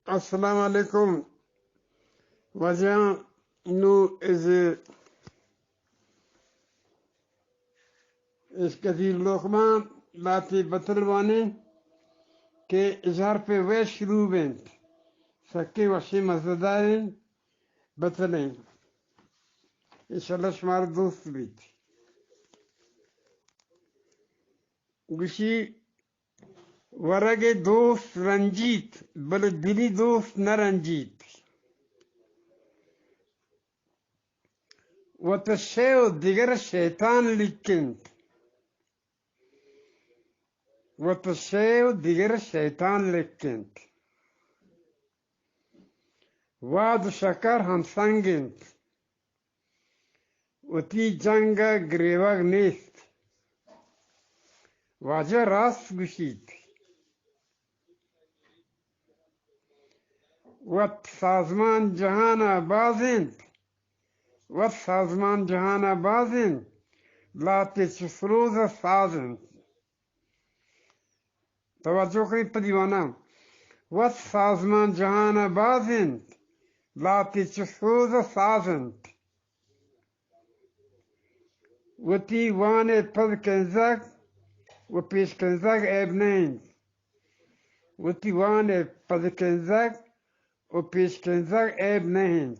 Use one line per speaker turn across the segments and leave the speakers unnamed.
السلام علیکم وجہ نو اس کثیر لوکمان باتی بطلوانے کہ اظہار پہ ویش شروع بینت سکے وشی مزدارین بطلیں انشاءاللہ شمار دوست بیت گوشی ورگ دوست رنجیت بل دلی دوست نہ رنجیت و تشیو دیگر شیطان لکھنت و تشیو دیگر شیطان لکھنت واد شکر ہم سنگنت و تی جنگا گریوگ نیست واجہ راست گوشید وقت سازمان جہان بازند وقت سازمان جہان بازند لاتے چسروز سازند توجہ کریں پدیوانا وقت سازمان جہان بازند لاتے چسروز سازند وتی وانے پد کنزک و پیش کنزک عیب نیند وتی وانے پد کنزک و پیش کنزک عیب نیند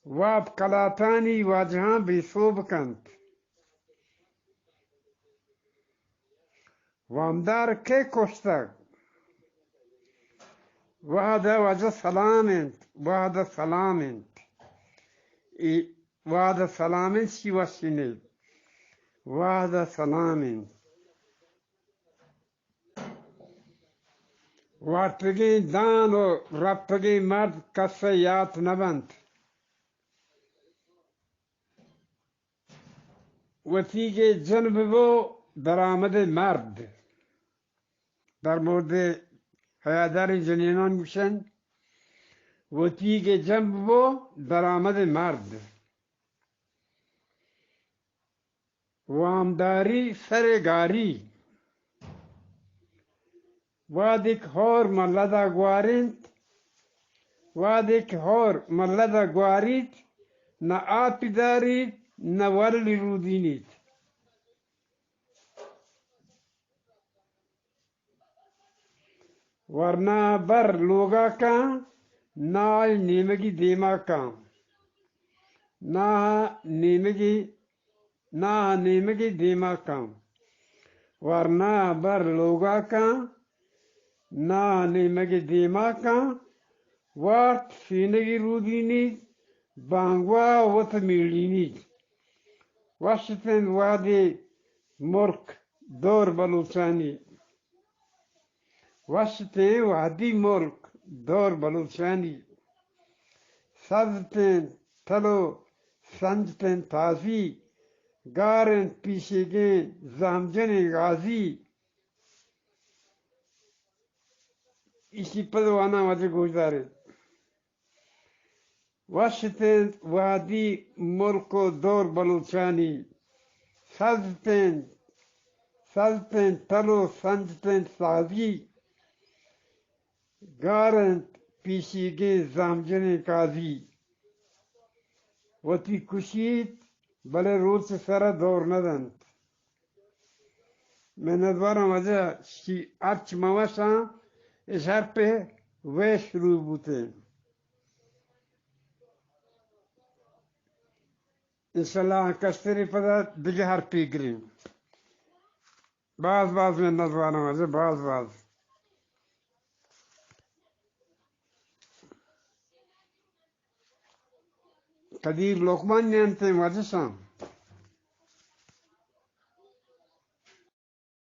واب کلاتانی واجہاں بے صوب کنت وامدار کے کشتک وحدہ وجہ سلامنت وحدہ سلامنت وحدہ سلامنت شیوہ شنید وحدہ سلامنت وارتگی دان و ربتگی مرد کس یات نبند وتیگه جنب و درآمد مرد در مورد حیادر جنینان گوشن وتیگه جنب و درآمد مرد وامداری سرگاری وادک هور ملدا گوارند وادک هور ملدا گوارید نه آپی دارید نه ولی رودینید ورنہ بر لوگا کا نال نیمگی دیما کا نیمگی دیما کا ورنہ بر لوگا کا نا نیمگی دیما کا وارت سینگی رودینید بانگوا وط میلینید واشتن وادی مرک دور بلوچانی واشتن وادی مرک دور بلوچانی سازتن تلو سنجتن تازی گارن پیشگین زامجن غازی اسی پدوانا وجہ گوشدارے واشتن وادی ملک و دور بلوچانی سازتن تلو سنجتن سازی گارن پیشیگی زامجن قاضی وتی کشید بلے رول سے سارا دور ندند میں ندوارا وجہ ارچ مواشا اشار پہ وہ شروع بوتے انشاءاللہ کشتری پدا دیگه حرفی گریم باز میں ندوارا وجہ باز قدیر لقمان نیانتے وجہ شام